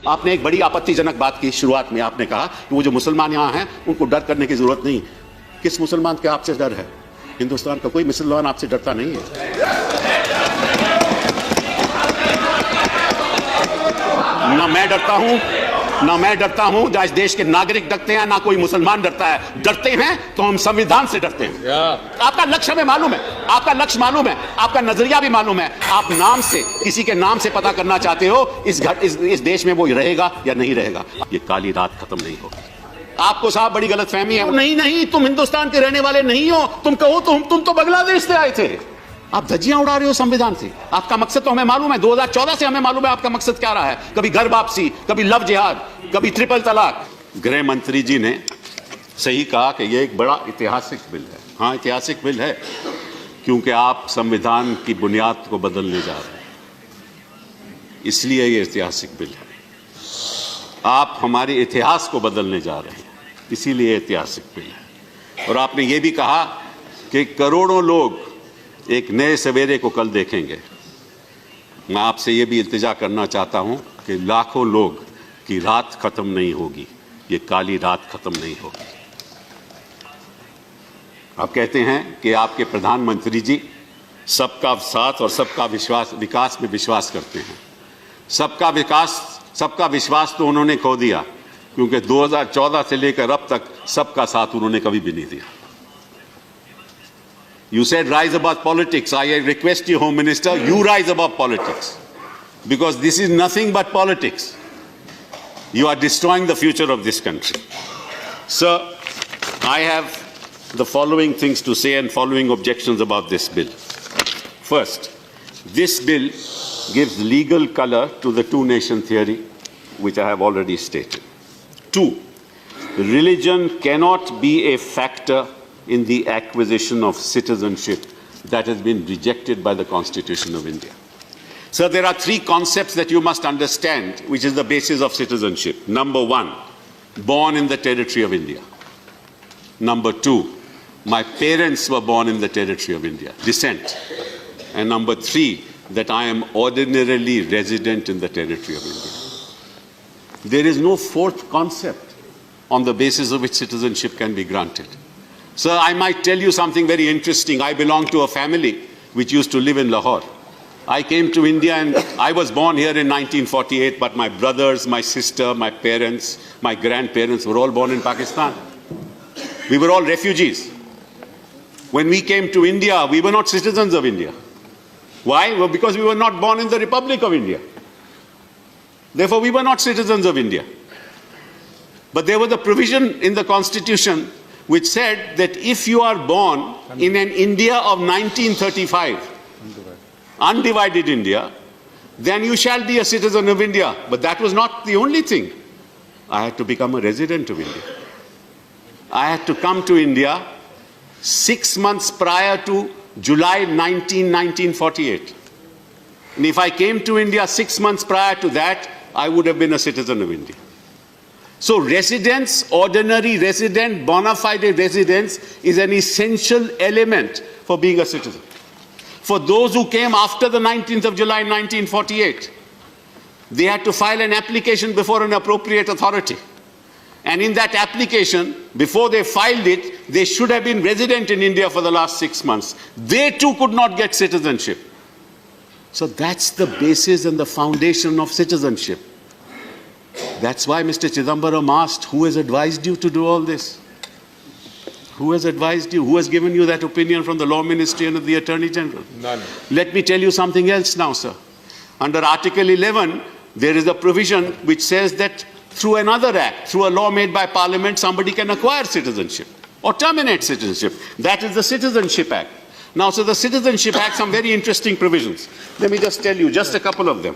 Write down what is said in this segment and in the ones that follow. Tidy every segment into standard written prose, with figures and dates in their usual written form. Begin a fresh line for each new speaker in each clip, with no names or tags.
आपने एक बड़ी आपत्तिजनक बात की शुरुआत में। आपने कहा कि वो जो मुसलमान यहाँ हैं उनको डर करने की जरूरत नहीं। किस मुसलमान के आपसे डर है? हिंदुस्तान का कोई मुसलमान आपसे डरता नहीं है। ना मैं डरता हूं, ना इस देश के नागरिक डरते हैं, ना कोई मुसलमान डरता है। डरते हैं तो हम संविधान से डरते हैं। आपका लक्ष्य हमें मालूम है, आपका लक्ष्य मालूम है, आपका नजरिया भी मालूम है। आप नाम से, किसी के नाम से पता करना चाहते हो इस देश में वो रहेगा या नहीं रहेगा। ये काली रात खत्म नहीं होगी। आपको साहब बड़ी गलतफहमी है। नहीं, तुम हिंदुस्तान के रहने वाले नहीं हो। तुम कहो तुम तो बांग्लादेश से आए थे। आप धज्जियां उड़ा रहे हो संविधान से। आपका मकसद तो हमें मालूम है, 2014 से हमें मालूम है आपका मकसद क्या रहा है। कभी घर वापसी, कभी लव जिहाद, कभी ट्रिपल तलाक। गृह मंत्री जी ने सही कहा कि यह एक बड़ा ऐतिहासिक बिल है। हाँ, ऐतिहासिक बिल है क्योंकि आप संविधान की बुनियाद को बदलने जा रहे हैं, इसलिए यह ऐतिहासिक बिल है। आप हमारे इतिहास को बदलने जा रहे हैं, इसीलिए ऐतिहासिक बिल है। और आपने ये भी कहा कि करोड़ों लोग एक नए सवेरे को कल देखेंगे। मैं आपसे ये भी इल्तिजा करना चाहता हूं कि लाखों लोग की रात खत्म नहीं होगी, ये काली रात खत्म नहीं होगी। आप कहते हैं कि आपके प्रधानमंत्री जी सबका साथ और सबका विकास में विश्वास करते हैं। सबका विश्वास तो उन्होंने खो दिया, क्योंकि 2014 से लेकर अब तक सबका साथ उन्होंने कभी भी नहीं दिया। You said rise above politics. I request you, Home Minister, you rise above politics, because this is nothing but politics. You are destroying the future of this country. Sir, I have the following things to say and following objections about this bill. First, this bill gives legal color to the two-nation theory, which I have already stated. Two, religion cannot be a factor in the acquisition of citizenship that has been rejected by the Constitution of India. So there are three concepts that you must understand, which is the basis of citizenship. Number one, born in the territory of India. Number two, my parents were born in the territory of India, descent. And number three, that I am ordinarily resident in the territory of India. There is no fourth concept on the basis of which citizenship can be granted. Sir, I might tell you something very interesting. I belong to a family which used to live in Lahore. I came to India and I was born here in 1948, but my brothers, my sister, my parents, my grandparents were all born in Pakistan. We were all refugees. When we came to India, we were not citizens of India. Why? Well, because we were not born in the Republic of India. Therefore, we were not citizens of India. But there was a provision in the Constitution which said that if you are born in an India of 1935, undivided India, then you shall be a citizen of India. But that was not the only thing. I had to become a resident of India. I had to come to India 6 months prior to July 1948. And if I came to India 6 months prior to that, I would have been a citizen of India. So residence, ordinary resident, bona fide residence is an essential element for being a citizen. For those who came after the 19th of July 1948, they had to file an application before an appropriate authority. And in that application, before they filed it, they should have been resident in India for the last 6 months. They too could not get citizenship. So that's the basis and the foundation of citizenship. That's why Mr. Chidambaram asked, who has advised you to do all this? Who has advised you? Who has given you that opinion from the Law Ministry and the Attorney General? None. Let me tell you something else now, sir. Under Article 11, there is a provision which says that through another act, through a law made by Parliament, somebody can acquire citizenship or terminate citizenship. That is the Citizenship Act. Now, so the Citizenship Act, some very interesting provisions. Let me just tell you, just a couple of them.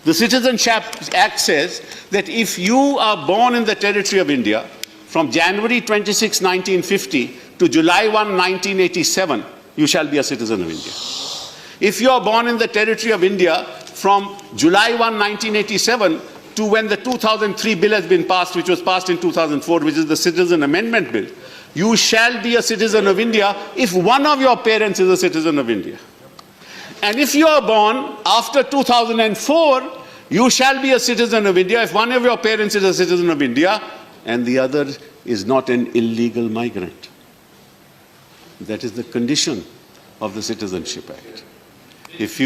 The Citizenship Act says that if you are born in the territory of India from January 26, 1950 to July 1, 1987, you shall be a citizen of India. If you are born in the territory of India from July 1, 1987 to when the 2003 bill has been passed, which was passed in 2004, which is the Citizen Amendment Bill, you shall be a citizen of India if one of your parents is a citizen of India. And if you are born after 2004, You shall be a citizen of India if one of your parents is a citizen of India and the other is not an illegal migrant. That is the condition of the Citizenship Act. If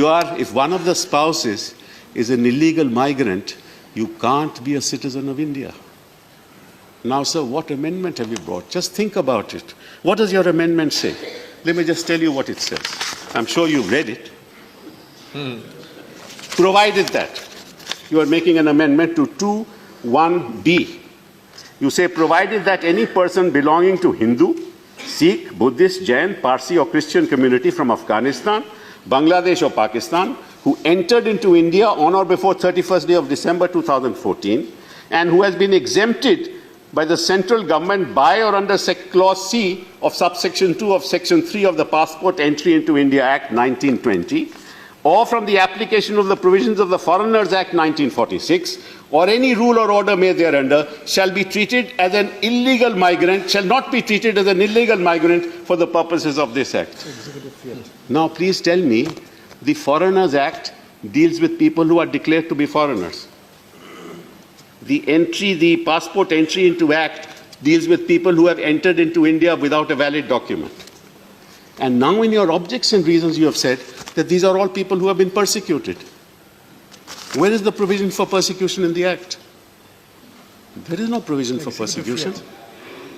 one of the spouses is an illegal migrant, you can't be a citizen of India. Now, sir, what amendment have you brought? Just think about it. What does your amendment say? Let me just tell you what it says. I'm sure you've read it. Provided that you are making an amendment to 2(1)(b). You say, provided that any person belonging to Hindu, Sikh, Buddhist, Jain, Parsi or Christian community from Afghanistan, Bangladesh or Pakistan who entered into India on or before 31st day of December 2014 and who has been exempted by the central government by or under Clause C of subsection 2 of Section 3 of the Passport Entry into India Act 1920 or from the application of the provisions of the Foreigners Act 1946 or any rule or order made thereunder shall be treated as an illegal migrant, shall not be treated as an illegal migrant for the purposes of this Act. Now please tell me, the Foreigners Act deals with people who are declared to be foreigners. The Passport Entry into Act deals with people who have entered into India without a valid document. And now in your objects and reasons you have said that these are all people who have been persecuted. Where is the provision for persecution in the Act? There is no provision for persecution.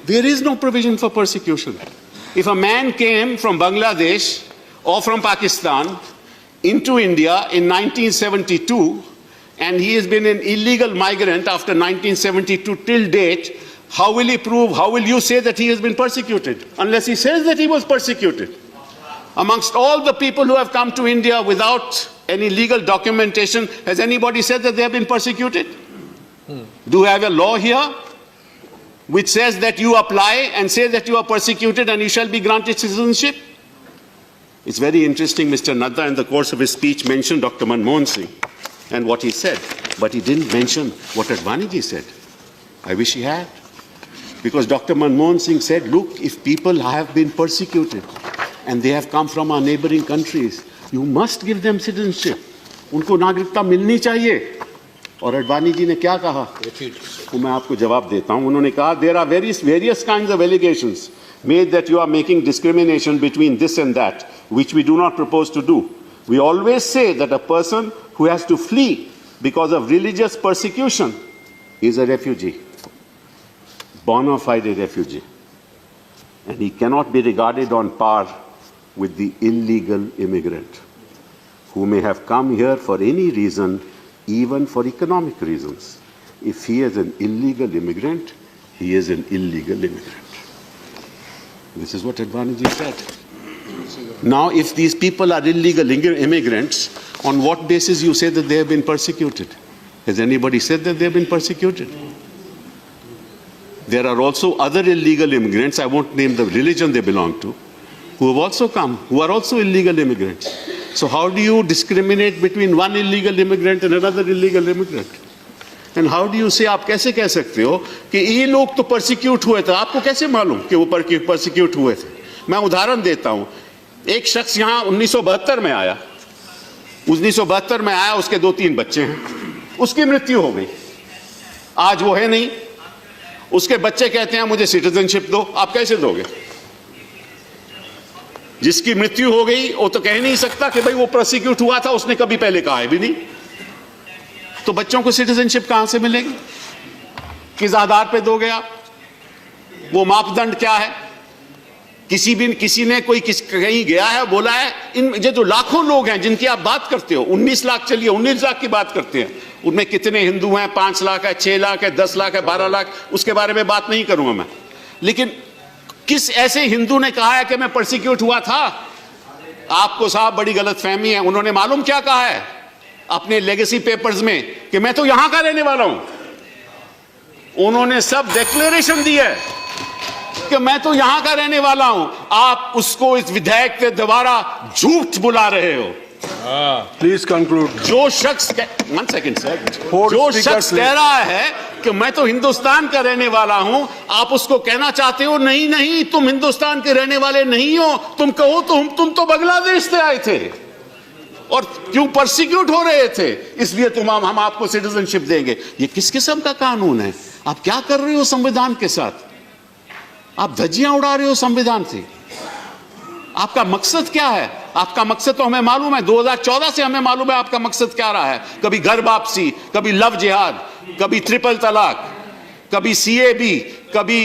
There is no provision for persecution. If a man came from Bangladesh or from Pakistan into India in 1972 and he has been an illegal migrant after 1972 till date, how will he prove, how will you say that he has been persecuted? Unless he says that he was persecuted. Amongst all the people who have come to India without any legal documentation, has anybody said that they have been persecuted? Do we have a law here which says that you apply and say that you are persecuted and you shall be granted citizenship? It's very interesting, Mr. Nadda in the course of his speech mentioned Dr. Manmohan Singh and what he said, but he didn't mention what Advaniji said. I wish he had. Because Dr. Manmohan Singh said, look, if people have been persecuted and they have come from our neighboring countries, you must give them citizenship. उनको नागरिकता मिलनी चाहिए. और अडवाणी जी ने क्या कहा? वो मैं आपको जवाब देता हूँ. उन्होंने कहा, there are various kinds of allegations made that you are making discrimination between this and that, which we do not propose to do. We always say that a person who has to flee because of religious persecution is a refugee, bona fide refugee, and he cannot be regarded on par with the illegal immigrant who may have come here for any reason, even for economic reasons. If he is an illegal immigrant, he is an illegal immigrant. This is what Advaniji said. Now, if these people are illegal immigrants, on what basis you say that they have been persecuted? Has anybody said that they have been persecuted? There are also other illegal immigrants, I won't name the religion they belong to, who have also come, who are also illegal immigrants. So how do you discriminate between one illegal immigrant and another illegal immigrant? And how do you say, आप कैसे कह सकते हो कि ये लोग तो persecute हुए थे, आपको कैसे मालूम कि वो persecute हुए थे? मैं उदाहरण देता हूँ. एक शख्स यहाँ 1972 में आया, 1972 में आया, उसके 2-3 बच्चे हैं, उसकी मृत्यु हो गई, आज वो है नहीं, उसके बच्चे कहते हैं मुझे सिटीजनशिप दो, आप कैसे दोगे? जिसकी मृत्यु हो गई वो तो कह नहीं सकता कि भाई वो प्रोसिक्यूट हुआ था, उसने कभी पहले कहा है भी नहीं. तो बच्चों को सिटीजनशिप कहां से मिलेगी? किस आधार पे दोगे आप? वो मापदंड क्या है? किसी ने कोई कहीं गया है, बोला है, इन ये जो लाखों लोग हैं जिनकी आप बात करते हो, 19 लाख, चलिए 19 लाख की बात करते हैं, उनमें कितने हिंदू हैं? 5 लाख है, 6 लाख है, 10 लाख है, 12 लाख, उसके बारे में बात नहीं करूंगा मैं. लेकिन किस ऐसे हिंदू ने कहा है कि मैं परसिक्यूट हुआ था? आपको साहब बड़ी गलतफहमी है. उन्होंने मालूम क्या कहा है अपने लेगेसी पेपर्स में कि मैं तो यहां का रहने वाला हूं. उन्होंने सब डिक्लेरेशन दी है कि मैं तो यहां का रहने वाला हूं. आप उसको इस विधेयक के द्वारा झूठ बुला रहे हो.
Please conclude.
जो शख्स 1 सेकंड सर, जो शख्स कह रहा है कि मैं तो हिंदुस्तान का रहने वाला हूं, आप उसको कहना चाहते हो नहीं नहीं तुम हिंदुस्तान के रहने वाले नहीं हो, तुम कहो तो तुम तो बांग्लादेश से आए थे. और क्यों परसिक्यूट हो रहे थे, इसलिए हम आपको सिटीजनशिप देंगे। ये किस किस्म का कानून है? आप क्या कर रहे हो संविधान के साथ? आप धज्जियां उड़ा रहे हो संविधान से। आपका मकसद क्या है? आपका मकसद तो हमें मालूम है, 2014 से हमें मालूम है आपका मकसद क्या रहा है। कभी घर वापसी, कभी लव जिहाद, कभी ट्रिपल तलाक, कभी सीएबी, कभी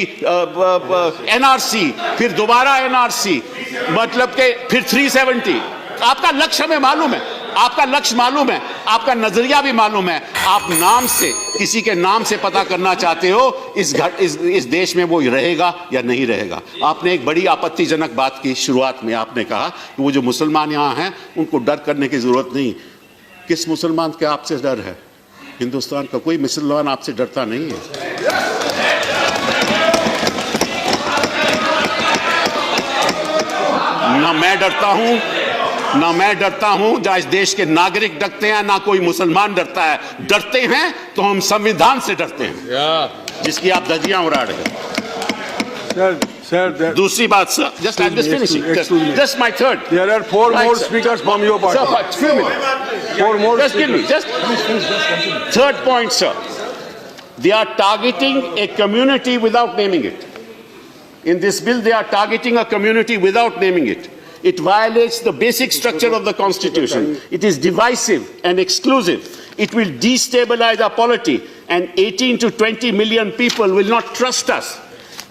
एनआरसी, फिर दोबारा एनआरसी, मतलब के फिर 370। आपका लक्ष्य हमें मालूम है, आपका लक्ष्य मालूम है, आपका नजरिया भी मालूम है। आप नाम से, किसी के नाम से पता करना चाहते हो इस देश में वो रहेगा या नहीं रहेगा। आपने एक बड़ी आपत्तिजनक बात की शुरुआत में, आपने कहा कि वो जो मुसलमान यहाँ हैं उनको डर करने की जरूरत नहीं। किस मुसलमान के आपसे डर है? हिंदुस्तान का कोई मुसलमान आपसे डरता नहीं है। ना मैं डरता हूं, ना मैं डरता हूं, जहां इस देश के नागरिक डरते हैं, ना कोई मुसलमान डरता है। डरते हैं तो हम संविधान से डरते हैं, जिसकी आप धज्जियां उड़ा रहे हैं।
Sir,
दूसरी बात sir, just I'm just finishing. Just my third.
There are four more speakers from your party.
Sir, few minutes.
Four more
Just give me, just third point, sir. They are targeting a community without naming it. In this bill, they are targeting a community without naming it. It violates the basic structure of the Constitution. It is divisive and exclusive. It will destabilize our polity, and 18 to 20 million people will not trust us.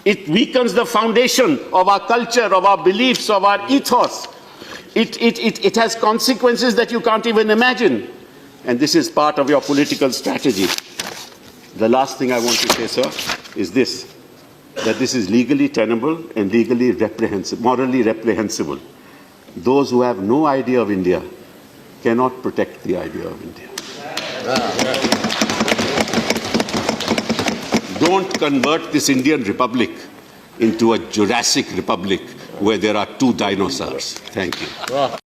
It weakens the foundation of our culture, of our beliefs, of our ethos. It has consequences that you can't even imagine. And this is part of your political strategy. The last thing I want to say, sir, is this, that this is legally tenable and legally reprehensible, morally reprehensible. Those who have no idea of India cannot protect the idea of India. Don't convert this Indian Republic into a Jurassic Republic where there are two dinosaurs. Thank you.